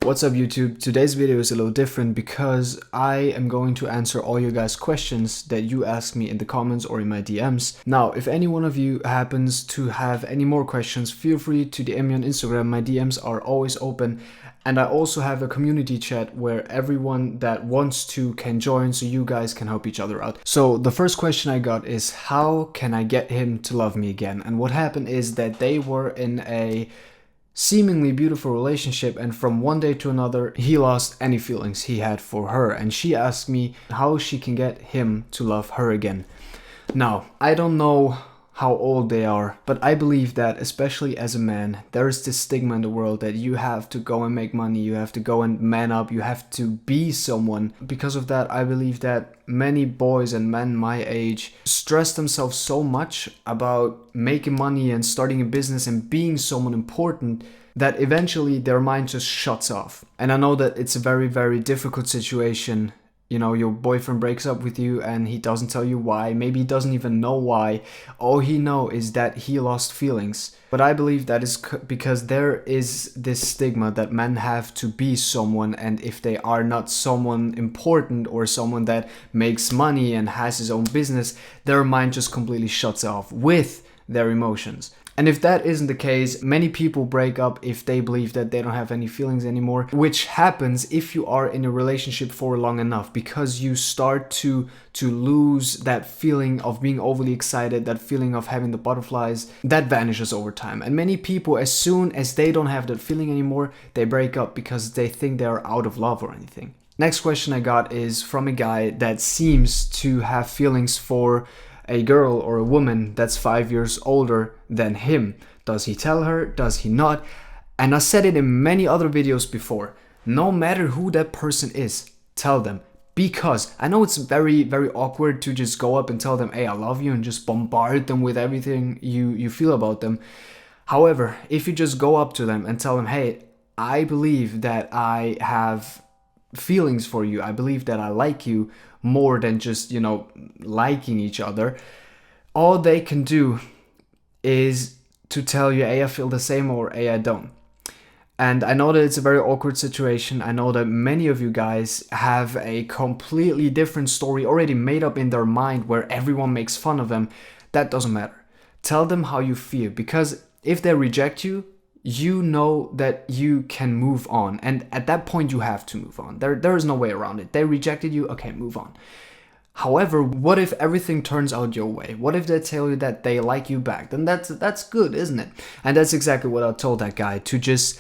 What's up YouTube? Today's video is a little different because I am going to answer all you guys' questions that you asked me in the comments or in my DMs. Now, if any one of you happens to have any more questions, feel free to DM me on Instagram. My DMs are always open. And I also have a community chat where everyone that wants to can join so you guys can help each other out. So the first question I got is, how can I get him to love me again? And what happened is that they were in a seemingly beautiful relationship, and from one day to another he lost any feelings he had for her, and she asked me how she can get him to love her again. Now, I don't know how old they are, but I believe that especially as a man, there is this stigma in the world that you have to go and make money, you have to go and man up, you have to be someone. Because of that, I believe that many boys and men my age stress themselves so much about making money and starting a business and being someone important that eventually their mind just shuts off. And I know that it's a very, very difficult situation. You know, your boyfriend breaks up with you and he doesn't tell you why. Maybe he doesn't even know why. All he knows is that he lost feelings. But I believe that is because there is this stigma that men have to be someone, and if they are not someone important or someone that makes money and has his own business, their mind just completely shuts off with their emotions. And if that isn't the case, many people break up if they believe that they don't have any feelings anymore, which happens if you are in a relationship for long enough, because you start to lose that feeling of being overly excited, that feeling of having the butterflies, that vanishes over time. And many people, as soon as they don't have that feeling anymore, they break up because they think they are out of love or anything. Next question I got is from a guy that seems to have feelings for a girl or a woman that's 5 years older than him. Does he tell her? Does he not? And I said it in many other videos before. No matter who that person is, tell them. Because I know it's very, very awkward to just go up and tell them, hey, I love you, and just bombard them with everything you feel about them. However, if you just go up to them and tell them, hey, I believe that I have feelings for you, I believe that I like you more than just, liking each other, all they can do is to tell you, hey, I feel the same, or hey, I don't. And I know that it's a very awkward situation. I know that many of you guys have a completely different story already made up in their mind where everyone makes fun of them. That doesn't matter. Tell them how you feel, because if they reject you, you know that you can move on. And at that point, you have to move on. There is no way around it. They rejected you, okay, move on. However, what if everything turns out your way? What if they tell you that they like you back? Then that's good, isn't it? And that's exactly what I told that guy, to just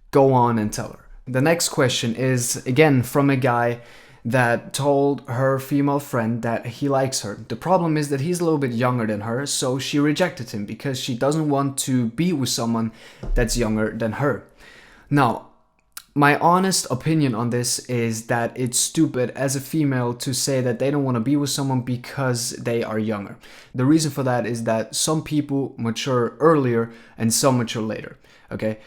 go on and tell her. The next question is, again, from a guy that told her female friend that he likes her. The problem is that he's a little bit younger than her, so she rejected him because she doesn't want to be with someone that's younger than her. Now, my honest opinion on this is that it's stupid as a female to say that they don't want to be with someone because they are younger. The reason for that is that some people mature earlier and some mature later, okay?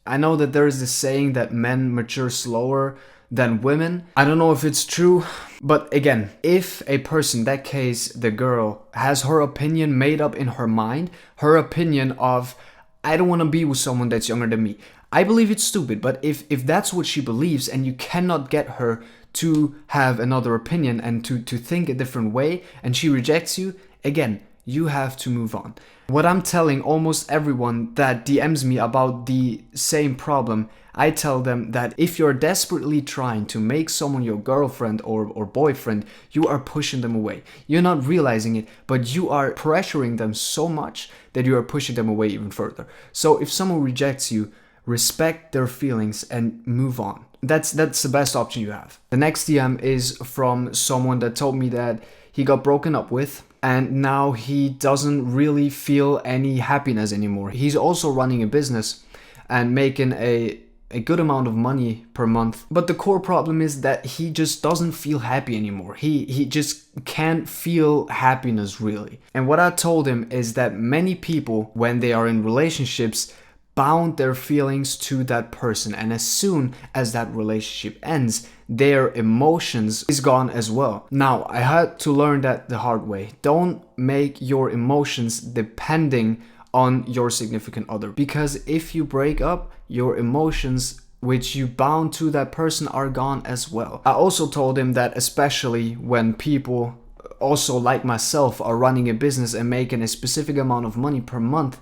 I know that there is this saying that men mature slower than women. I don't know if it's true, but again, if a person, that case the girl, has her opinion made up in her mind, her opinion of, I don't want to be with someone that's younger than me, I believe it's stupid. But if that's what she believes and you cannot get her to have another opinion and to think a different way, and she rejects you, again, you have to move on. What I'm telling almost everyone that DMs me about the same problem, I tell them that if you're desperately trying to make someone your girlfriend or boyfriend, you are pushing them away. You're not realizing it, but you are pressuring them so much that you are pushing them away even further. So if someone rejects you, respect their feelings and move on. That's the best option you have. The next DM is from someone that told me that he got broken up with, and now he doesn't really feel any happiness anymore. He's also running a business and making a good amount of money per month. But the core problem is that he just doesn't feel happy anymore. He just can't feel happiness really. And what I told him is that many people, when they are in relationships, bound their feelings to that person, and as soon as that relationship ends, their emotions is gone as well. Now, I had to learn that the hard way. Don't make your emotions depending on your significant other, because if you break up, your emotions which you bound to that person are gone as well. I also told him that especially when people also like myself are running a business and making a specific amount of money per month,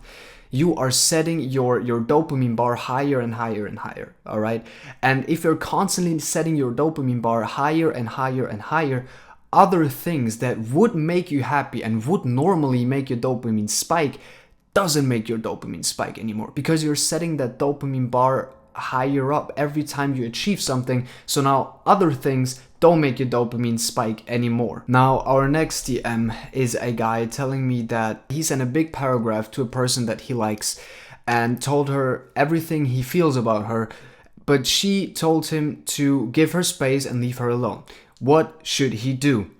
you are setting your dopamine bar higher and higher and higher, all right? And if you're constantly setting your dopamine bar higher and higher and higher, other things that would make you happy and would normally make your dopamine spike doesn't make your dopamine spike anymore, because you're setting that dopamine bar higher up every time you achieve something. So now other things don't make your dopamine spike anymore. Now our next DM is a guy telling me that he sent a big paragraph to a person that he likes and told her everything he feels about her, but she told him to give her space and leave her alone. What should he do?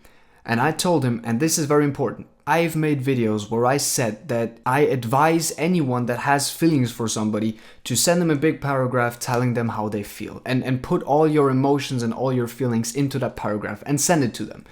And I told him, and this is very important, I've made videos where I said that I advise anyone that has feelings for somebody to send them a big paragraph telling them how they feel, and put all your emotions and all your feelings into that paragraph and send it to them.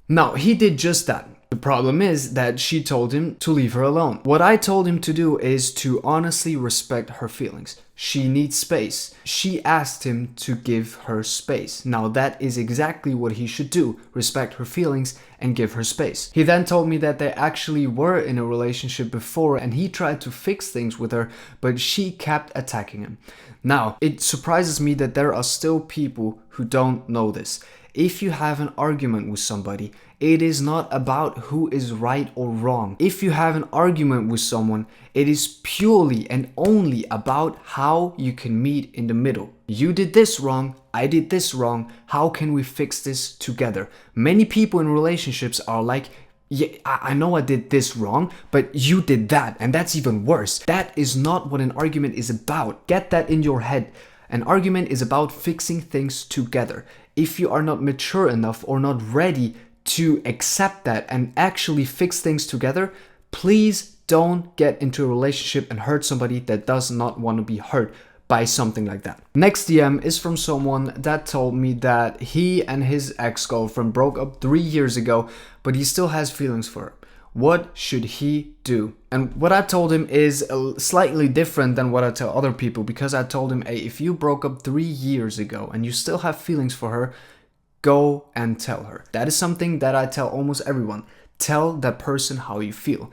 Now, he did just that. The problem is that she told him to leave her alone. What I told him to do is to honestly respect her feelings. She needs space. She asked him to give her space. Now that is exactly what he should do. Respect her feelings and give her space. He then told me that they actually were in a relationship before and he tried to fix things with her, but she kept attacking him. Now, it surprises me that there are still people who don't know this. If you have an argument with somebody, it is not about who is right or wrong. If you have an argument with someone, it is purely and only about how you can meet in the middle. You did this wrong, I did this wrong, how can we fix this together? Many people in relationships are like, yeah, I know I did this wrong, but you did that, and that's even worse. That is not what an argument is about. Get that in your head. An argument is about fixing things together. If you are not mature enough or not ready to accept that and actually fix things together, please don't get into a relationship and hurt somebody that does not want to be hurt by something like that. Next DM is from someone that told me that he and his ex-girlfriend broke up 3 years ago, but he still has feelings for her. What should he do? And what I told him is slightly different than what I tell other people, because I told him, hey, if you broke up 3 years ago and you still have feelings for her, go and tell her. That is something that I tell almost everyone. Tell that person how you feel.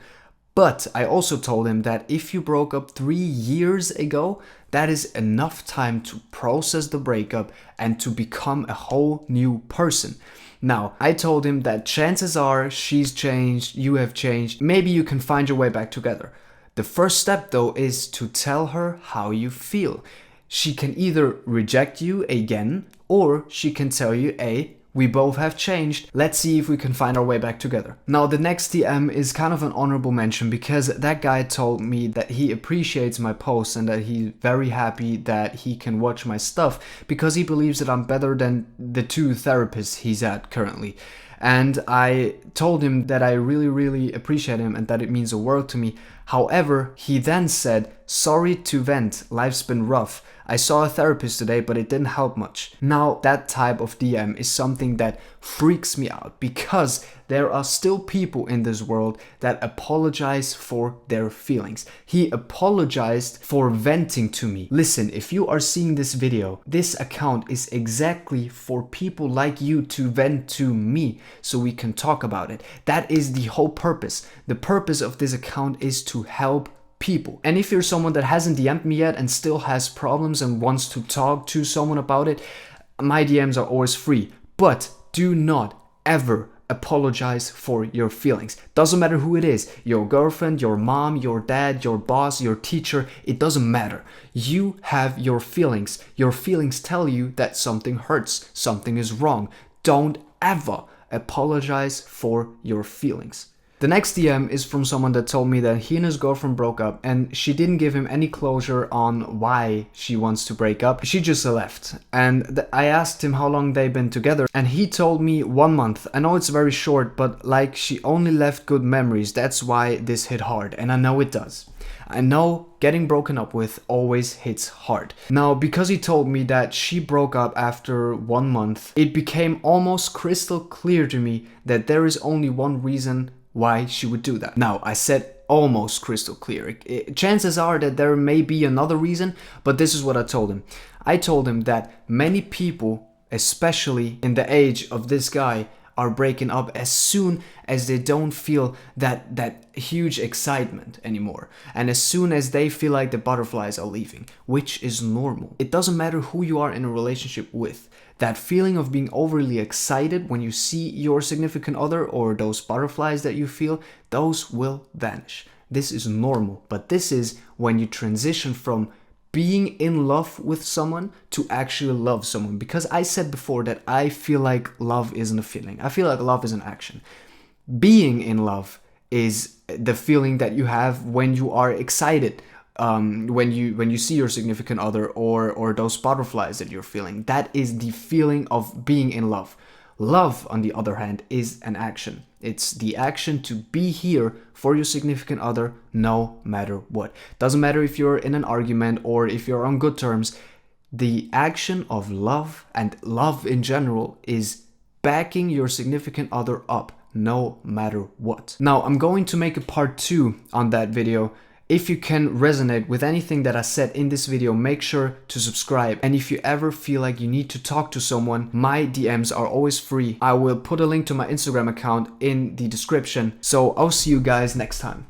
But I also told him that if you broke up 3 years ago, that is enough time to process the breakup and to become a whole new person. Now, I told him that chances are she's changed, you have changed, maybe you can find your way back together. The first step though is to tell her how you feel. She can either reject you again, or she can tell you, hey, we both have changed, let's see if we can find our way back together. Now the next DM is kind of an honorable mention, because that guy told me that he appreciates my posts and that he's very happy that he can watch my stuff because he believes that I'm better than the 2 therapists he's at currently. And I told him that I really appreciate him and that it means the world to me. However, he then said, sorry to vent, life's been rough. I saw a therapist today, but it didn't help much. Now, that type of DM is something that freaks me out, because there are still people in this world that apologize for their feelings. He apologized for venting to me. Listen, if you are seeing this video, this account is exactly for people like you to vent to me so we can talk about it. That is the whole purpose. The purpose of this account is to help people. And if you're someone that hasn't DM'd me yet and still has problems and wants to talk to someone about it, my DMs are always free. But do not ever apologize for your feelings. Doesn't matter who it is, your girlfriend, your mom, your dad, your boss, your teacher, it doesn't matter. You have your feelings. Your feelings tell you that something hurts, something is wrong. Don't ever apologize for your feelings. The next DM is from someone that told me that he and his girlfriend broke up and she didn't give him any closure on why she wants to break up. She just left. And I asked him how long they've been together and he told me 1 month. I know it's very short, but like she only left good memories. That's why this hit hard, and I know it does. I know getting broken up with always hits hard. Now, because he told me that she broke up after 1 month, it became almost crystal clear to me that there is only one reason why she would do that. Now, I said, almost crystal clear. Chances are that there may be another reason, but this is what I told him. I told him that many people, especially in the age of this guy, are breaking up as soon as they don't feel that huge excitement anymore, and as soon as they feel like the butterflies are leaving, which is normal. It doesn't matter who you are in a relationship with. That feeling of being overly excited when you see your significant other, or those butterflies that you feel, those will vanish. This is normal, but this is when you transition from being in love with someone to actually love someone. Because I said before that I feel like love isn't a feeling. I feel like love is an action. Being in love is the feeling that you have when you are excited, when you see your significant other, or those butterflies that you're feeling. That is the feeling of being in love. Love, on the other hand, is an action. It's the action to be here for your significant other no matter what. Doesn't matter if you're in an argument or if you're on good terms. The action of love, and love in general, is backing your significant other up no matter what. Now, I'm going to make a part 2 on that video. If you can resonate with anything that I said in this video, make sure to subscribe. And if you ever feel like you need to talk to someone, my DMs are always free. I will put a link to my Instagram account in the description. So I'll see you guys next time.